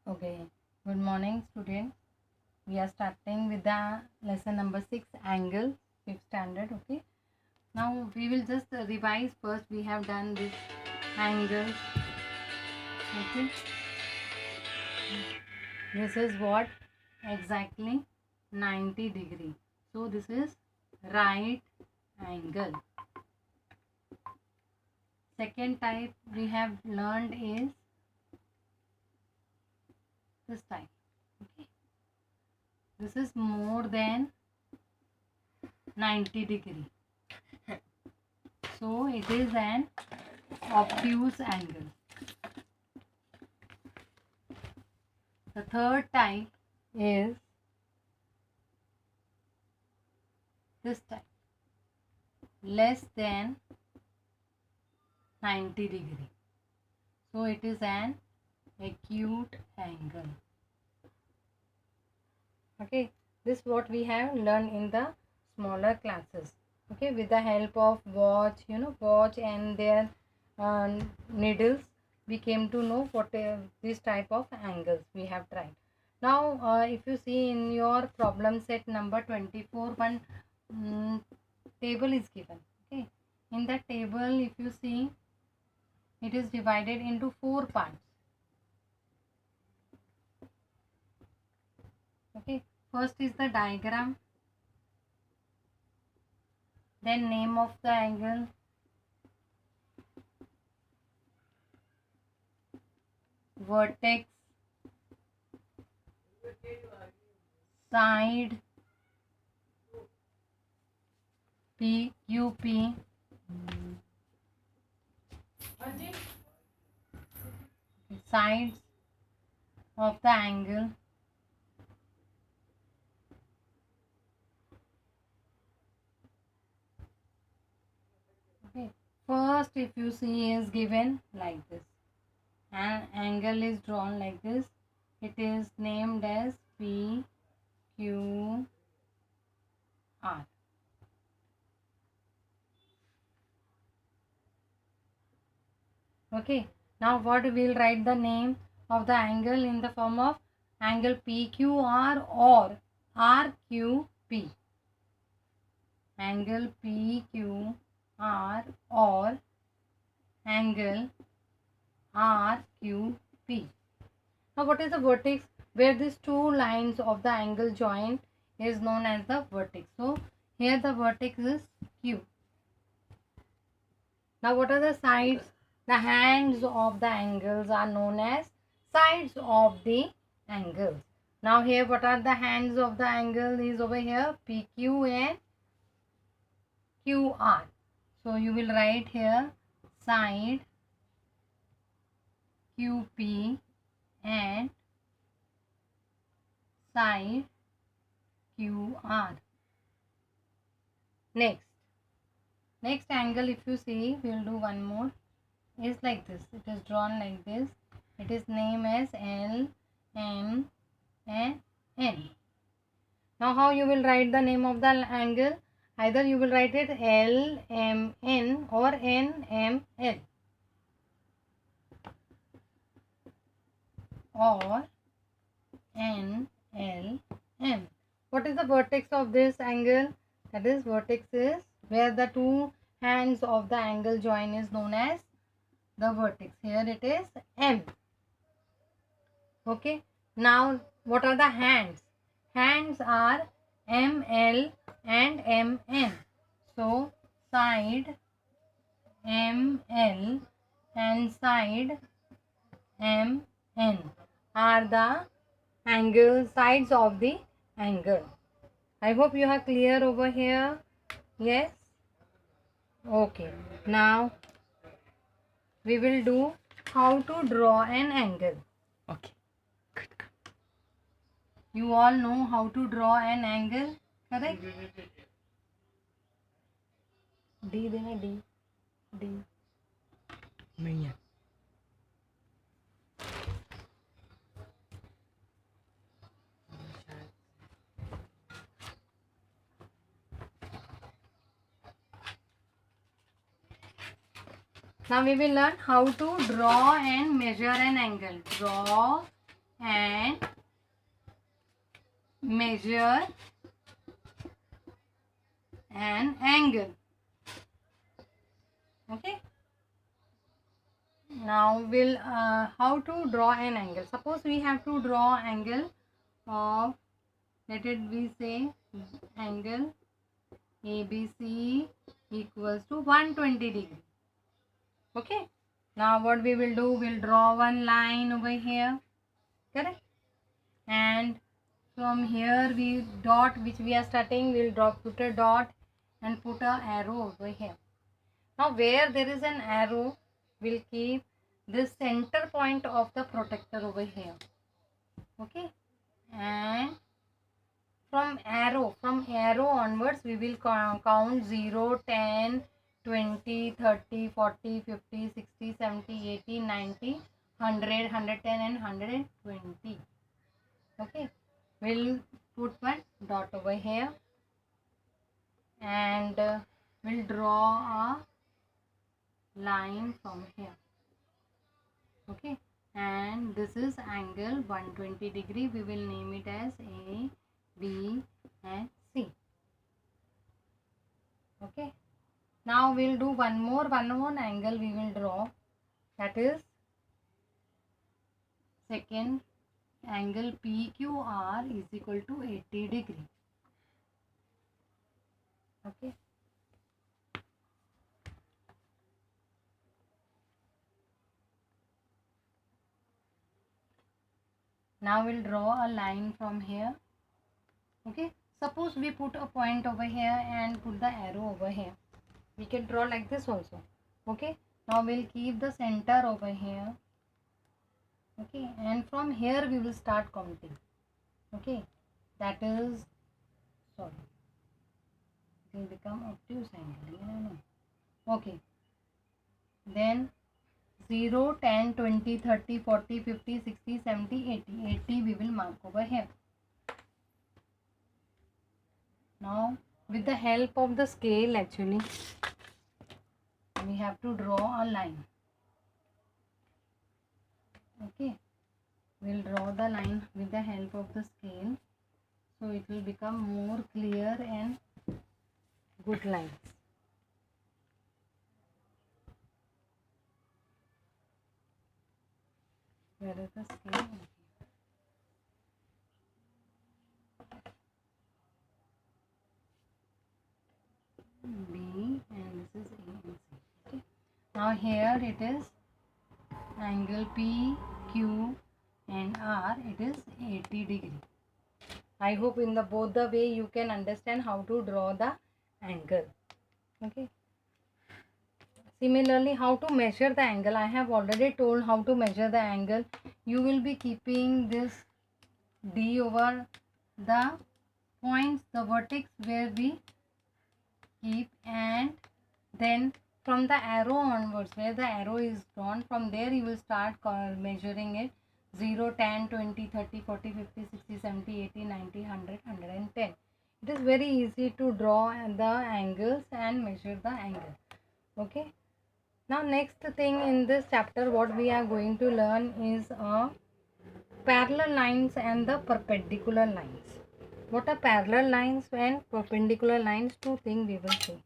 Okay, good morning, students. We are starting with the lesson number 6, angle, 5th standard. Okay, now we will just revise. First, we have done this angle. Okay, this is what exactly 90 degree. So, this is right angle. Second type we have learned is this type. Okay, this is more than 90 degree. So it is an obtuse angle. The third type is this type, less than 90 degree. So it is an acute angle. Okay, this is what we have learned in the smaller classes. Okay, with the help of watch, watch and their needles, we came to know what this type of angles we have tried. Now, if you see in your problem set number 24, one table is given. Okay, in that table, if you see, it is divided into 4 parts. Okay, first is the diagram, then name of the angle, vertex, side, PQP, sides of the angle, okay. First, if you see, is given like this. An angle is drawn like this. It is named as PQR. Okay. Now what we'll write the name of the angle in the form of angle PQR or RQP. Angle PQR or angle RQP. Now what is the vertex? Where these two lines of the angle join is known as the vertex. So here the vertex is Q. Now what are the sides? The hands of the angles are known as sides of the angles. Now here what are the hands of the angle is over here PQ and QR. So you will write here side QP and side QR. Next angle, if you see, we will do one more, is like this. It is drawn like this. It is named as L, M and N. Now how you will write the name of the angle? Either you will write it L, M, N or N, M, L. Or N, L, M. What is the vertex of this angle? That is, vertex is where the two hands of the angle join is known as the vertex. Here it is M. Okay. Now what are the hands? Hands are ML and MN. So side ML and side MN are the angle sides of the angle. I hope you are clear over here. Yes. Okay. Now we will do how to draw an angle. Okay. Good. You all know how to draw an angle, correct? D देना D. D. नहीं है. Now we will learn how to draw and measure an angle. Draw and measure an angle. Okay. Now we'll how to draw an angle. Suppose we have to draw angle of, let it be say angle ABC equals to 120 degree. Okay. Now what we will do, we'll draw one line over here, correct? And from here we dot which we are starting, we'll put a dot and put a arrow over here. Now where there is an arrow, we'll keep this center point of the protector over here. Okay. And from arrow onwards we will count 0, 10, 20, 30, 40, 50, 60, 70, 80, 90, 100, 110 and 120. Okay. We'll put one dot over here and we'll draw a line from here. Okay. And this is angle 120 degree. We will name it as A, B and C. Okay. Now we'll do one more angle we will draw, that is second angle PQR is equal to 80 degree. Okay. Now we'll draw a line from here. Okay. Suppose we put a point over here and put the arrow over here. We can draw like this also. Okay. Now we'll keep the center over here. Okay. And from here we will start counting. Okay. That is, sorry, it will become obtuse angle. Okay. Then 0, 10, 20, 30, 40, 50, 60, 70, 80. 80 we will mark over here. Now with the help of the scale, actually we have to draw a line. Okay. We'll draw the line with the help of the scale, so it will become more clear and good lines. Where is the scale? B and this is A and C. Okay. Now here it is angle P, Q and R. It is 80 degree. I hope in the both the way you can understand how to draw the angle. Okay. Similarly, how to measure the angle, I have already told how to measure the angle. You will be keeping this D over the points, the vertex where we keep, and then from the arrow onwards, where the arrow is drawn, from there you will start measuring it. 0, 10, 20, 30, 40, 50, 60, 70, 80, 90, 100, 110. It is very easy to draw the angles and measure the angle. Okay. Now next thing in this chapter what we are going to learn is parallel lines and the perpendicular lines. What are parallel lines and perpendicular lines? Two things we will see.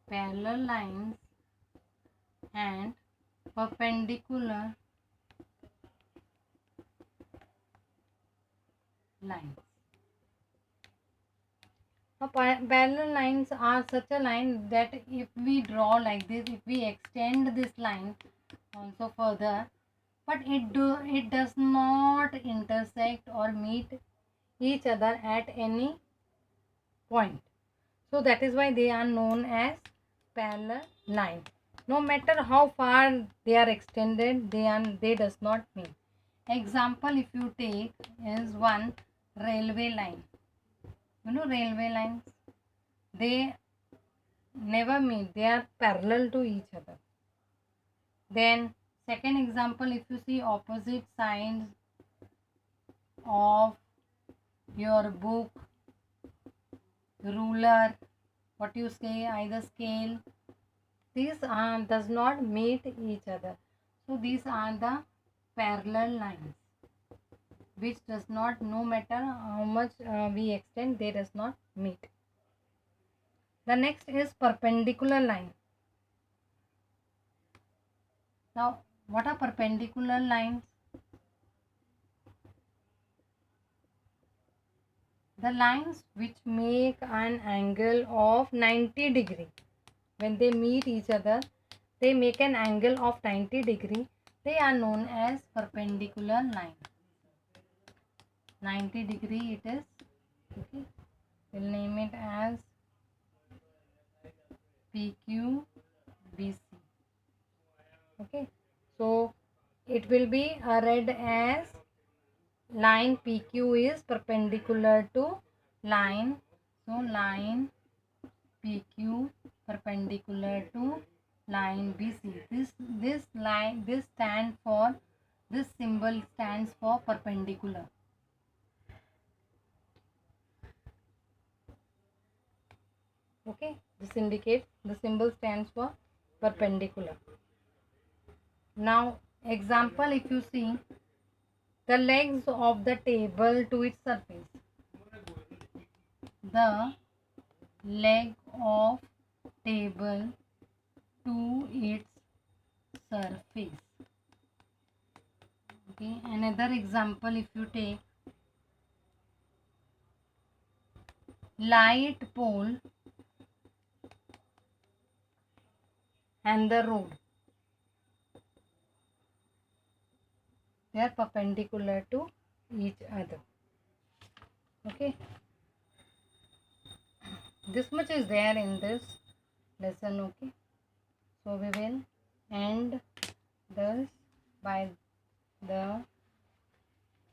Parallel lines and perpendicular lines. Now, parallel lines are such a line that if we draw like this, if we extend this line also further, but it does not intersect or meet each other at any point. So that is why they are known as parallel line. No matter how far they are extended, they does not meet. Example if you take is one railway line. You know railway lines, they never meet, they are parallel to each other. Then second example, if you see opposite sides of your book, ruler, what you say, either scale. These does not meet each other. So these are the parallel lines which does not, no matter how much we extend, they does not meet. The next is perpendicular line. Now what are perpendicular lines? The lines which make an angle of 90 degree. When they meet each other, they make an angle of 90 degree. They are known as perpendicular line. 90 degree it is. Okay. We'll name it as PQBC. Okay. So it will be read as line PQ is perpendicular to line. So line PQ perpendicular to line BC. This line, this symbol stands for perpendicular. Okay, this indicates, the symbol stands for perpendicular. Now example, if you see the legs of the table to its surface, the leg of table to its surface. Okay, another example, if you take light pole and the road, they are perpendicular to each other. Okay, this much is there in this lesson. Okay, so we will end this by the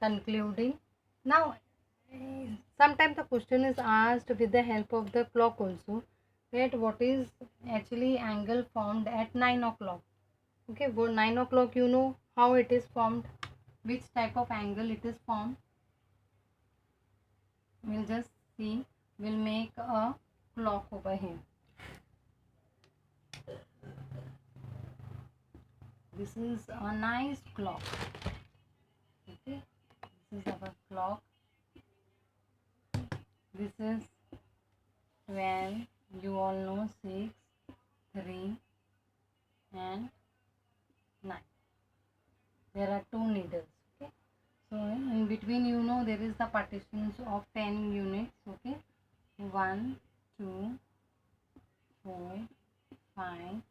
concluding. Now sometimes the question is asked with the help of the clock also, that what is actually angle formed at 9 o'clock. Okay, well, 9 o'clock, you know how it is formed, which type of angle it is formed. We'll just see. We'll make a clock over here. This is a nice clock. Okay, this is our clock. This is 12, you all know, 6, 3 and 9. There are 2 needles. Okay, so in between, you know, there is the partitions of 10 units. Okay, 1, 2, 4, 5,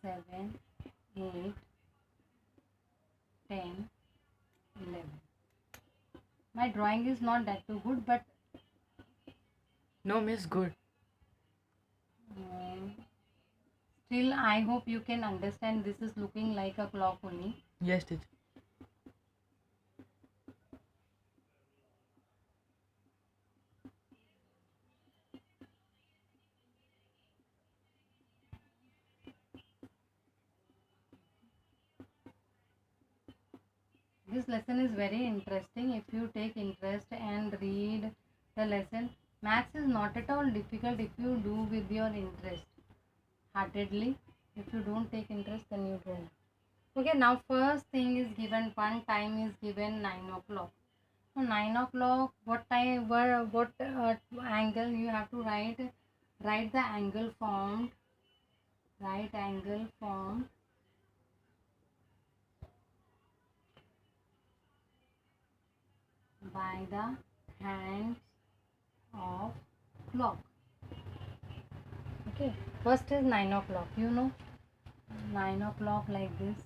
7, 8, 10, 11. My drawing is not that too good, but No, miss, good. still I hope you can understand. This is looking like a clock only. Yes, teacher. This lesson is very interesting. If you take interest and read the lesson, maths is not at all difficult if you do with your interest heartedly. If you don't take interest, then you don't. Okay, now first thing is given, one time is given 9 o'clock. So 9 o'clock, what time, what angle you have to write? Write the angle formed. Right angle formed by the hands of clock. Okay, first is 9 o'clock. You know, 9 o'clock like this.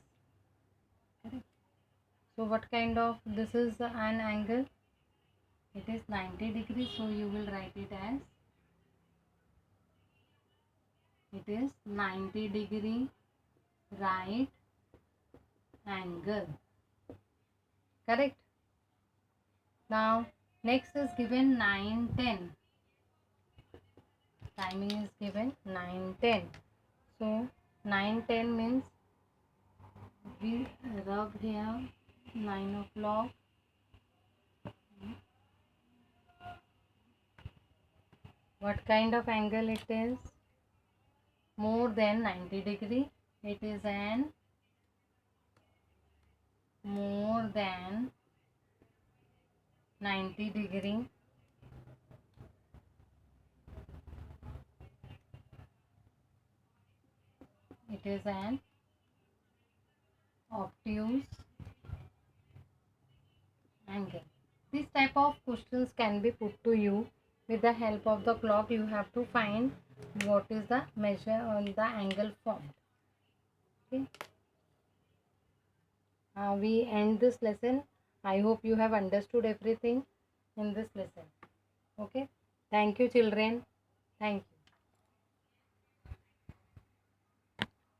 Correct. So what kind of, this is an angle? It is 90 degrees. So you will write it as, it is 90 degree right angle. Correct. Now next is given 9:10. Timing is given 9:10. So 9:10 means we rub here 9 o'clock. What kind of angle it is? More than 90 degree. It is an more than 90 degree. It is an obtuse angle. This type of questions can be put to you. With the help of the clock, you have to find what is the measure on the angle formed. Okay. We end this lesson. I hope you have understood everything in this lesson. Okay. Thank you, children. Thank you.